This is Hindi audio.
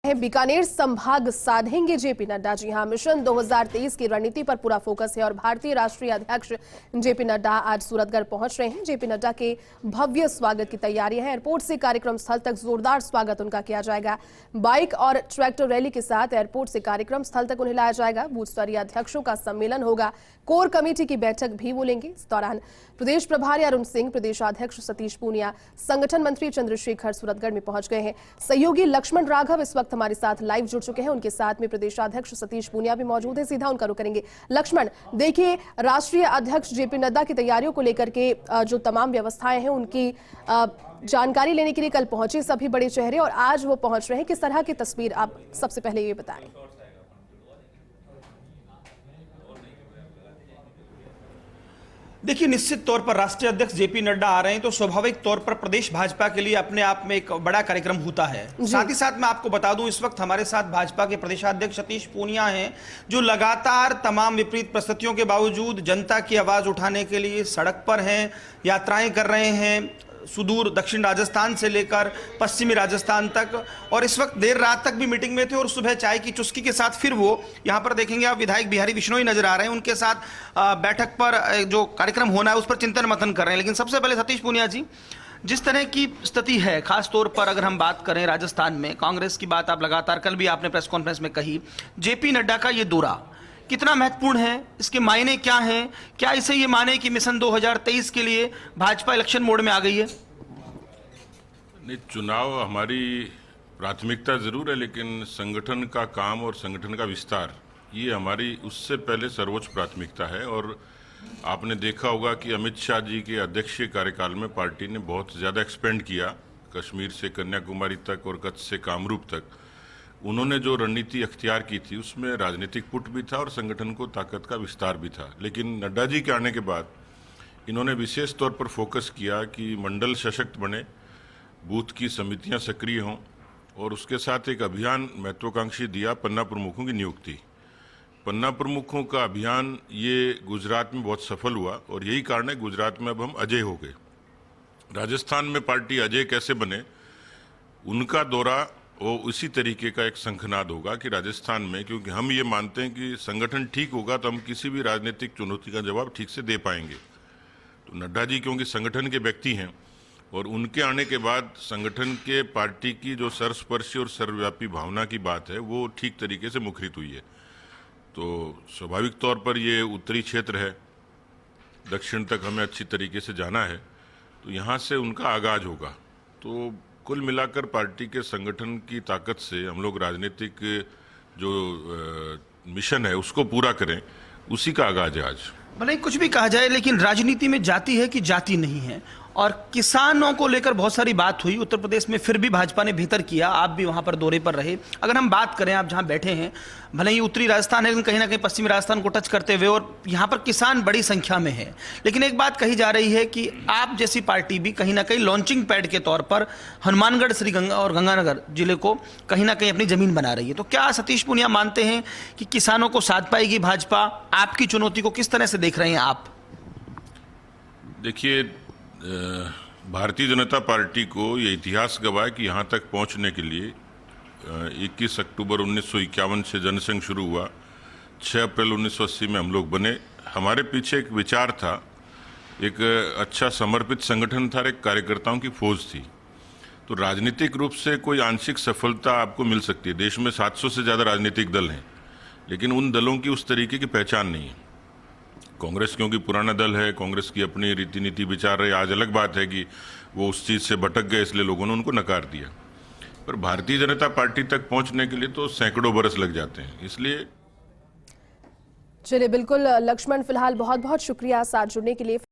बीकानेर संभाग साधेंगे जेपी नड्डा। जी हां, मिशन 2023 की रणनीति पर पूरा फोकस है और भारतीय राष्ट्रीय अध्यक्ष जेपी नड्डा आज सूरतगढ़ पहुंच रहे हैं। जेपी नड्डा के भव्य स्वागत की तैयारी है। एयरपोर्ट से कार्यक्रम स्थल तक जोरदार स्वागत उनका किया जाएगा। बाइक और ट्रैक्टर रैली के साथ एयरपोर्ट से कार्यक्रम स्थल तक उन्हें लाया जाएगा। बूथ स्तरीय अध्यक्षों का सम्मेलन होगा। कोर कमेटी की बैठक भी वो लेंगे। इस दौरान प्रदेश प्रभारी अरुण सिंह, प्रदेशाध्यक्ष सतीश पूनिया, संगठन मंत्री चंद्रशेखर सूरतगढ़ में पहुंच गए हैं। सहयोगी लक्ष्मण राघव इस वक्त हमारे साथ लाइव जुड़ चुके हैं। उनके साथ में प्रदेशाध्यक्ष सतीश पूनिया भी मौजूद है। सीधा उनका रुख करेंगे। लक्ष्मण, देखिए, राष्ट्रीय अध्यक्ष जेपी नड्डा की तैयारियों को लेकर के जो तमाम व्यवस्थाएं हैं उनकी जानकारी लेने के लिए कल पहुंचे सभी बड़े चेहरे और आज वो पहुंच रहे हैं। किस तरह की तस्वीर, आप सबसे पहले ये बताएं। देखिए, निश्चित तौर पर राष्ट्रीय अध्यक्ष जेपी नड्डा आ रहे हैं तो स्वाभाविक तौर पर प्रदेश भाजपा के लिए अपने आप में एक बड़ा कार्यक्रम होता है। साथ ही साथ मैं आपको बता दूं, इस वक्त हमारे साथ भाजपा के प्रदेशाध्यक्ष सतीश पूनिया हैं, जो लगातार तमाम विपरीत परिस्थितियों के बावजूद जनता की आवाज उठाने के लिए सड़क पर हैं, यात्राएं कर रहे हैं, सुदूर दक्षिण राजस्थान से लेकर पश्चिमी राजस्थान तक, और इस वक्त देर रात तक भी मीटिंग में थे और सुबह चाय की चुस्की के साथ फिर वो यहाँ पर देखेंगे आप विधायक बिहारी बिश्नोई नजर आ रहे हैं। उनके साथ बैठक पर जो कार्यक्रम होना है उस पर चिंतन मंथन कर रहे हैं। लेकिन सबसे पहले सतीश पूनिया जी, जिस तरह की स्थिति है, खासतौर पर अगर हम बात करें राजस्थान में, कांग्रेस की बात आप लगातार, कल भी आपने प्रेस कॉन्फ्रेंस में कही, जेपी नड्डा का ये दौरा कितना महत्वपूर्ण है, इसके मायने क्या हैं? क्या इसे ये माने कि मिशन 2023 के लिए भाजपा इलेक्शन मोड में आ गई है? नहीं, चुनाव हमारी प्राथमिकता जरूर है, लेकिन संगठन का काम और संगठन का विस्तार ये हमारी उससे पहले सर्वोच्च प्राथमिकता है। और आपने देखा होगा कि अमित शाह जी के अध्यक्षीय कार्यकाल में पार्टी ने बहुत ज़्यादा एक्सपेंड किया, कश्मीर से कन्याकुमारी तक और कच्छ से कामरूप तक। उन्होंने जो रणनीति अख्तियार की थी उसमें राजनीतिक पुट भी था और संगठन को ताकत का विस्तार भी था। लेकिन नड्डा जी के आने के बाद इन्होंने विशेष तौर पर फोकस किया कि मंडल सशक्त बने, बूथ की समितियां सक्रिय हों, और उसके साथ एक अभियान महत्वाकांक्षी दिया, पन्ना प्रमुखों की नियुक्ति। पन्ना प्रमुखों का अभियान ये गुजरात में बहुत सफल हुआ और यही कारण है गुजरात में अब हम अजय हो गए। राजस्थान में पार्टी अजय कैसे बने, उनका दौरा वो इसी तरीके का एक शंखनाद होगा कि राजस्थान में, क्योंकि हम ये मानते हैं कि संगठन ठीक होगा तो हम किसी भी राजनीतिक चुनौती का जवाब ठीक से दे पाएंगे। तो नड्डा जी क्योंकि संगठन के व्यक्ति हैं और उनके आने के बाद संगठन के पार्टी की जो सर्वस्पर्शी और सर्वव्यापी भावना की बात है वो ठीक तरीके से मुखरित हुई है। तो स्वाभाविक तौर पर ये उत्तरी क्षेत्र है, दक्षिण तक हमें अच्छी तरीके से जाना है, तो यहाँ से उनका आगाज होगा। तो कुल मिलाकर पार्टी के संगठन की ताकत से हम लोग राजनीतिक जो मिशन है उसको पूरा करें, उसी का आगाज है आज। भले ही कुछ भी कहा जाए, लेकिन राजनीति में जाति है कि जाति नहीं है। और किसानों को लेकर बहुत सारी बात हुई उत्तर प्रदेश में, फिर भी भाजपा ने बेहतर किया। आप भी वहां पर दौरे पर रहे। अगर हम बात करें, आप जहां बैठे हैं, भले ही उत्तरी राजस्थान है, लेकिन कहीं ना कहीं पश्चिमी राजस्थान को टच करते हुए, और यहाँ पर किसान बड़ी संख्या में है। लेकिन एक बात कही जा रही है कि आप जैसी पार्टी भी कहीं ना कहीं लॉन्चिंग पैड के तौर पर हनुमानगढ़, श्रीगंगा और गंगानगर जिले को कहीं ना कहीं अपनी जमीन बना रही है। तो क्या सतीश पूनिया मानते हैं कि किसानों को साथ पाएगी भाजपा? आपकी चुनौती को किस तरह से देख रहे हैं आप? देखिए, भारतीय जनता पार्टी को ये इतिहास गवाह है कि यहाँ तक पहुँचने के लिए 21 अक्टूबर 1951 से जनसंघ शुरू हुआ, 6 अप्रैल 1980 में हम लोग बने। हमारे पीछे एक विचार था, एक अच्छा समर्पित संगठन था, एक कार्यकर्ताओं की फौज थी। तो राजनीतिक रूप से कोई आंशिक सफलता आपको मिल सकती है। देश में 700 से ज़्यादा राजनीतिक दल हैं, लेकिन उन दलों की उस तरीके की पहचान नहीं है। कांग्रेस क्योंकि पुराना दल है, कांग्रेस की अपनी रीति नीति विचार रहे। आज अलग बात है कि वो उस चीज़ से भटक गए, इसलिए लोगों ने उनको नकार दिया। पर भारतीय जनता पार्टी तक पहुंचने के लिए तो सैकड़ों बरस लग जाते हैं, इसलिए। चलिए, बिल्कुल लक्ष्मण, फिलहाल बहुत बहुत शुक्रिया साथ जुड़ने के लिए।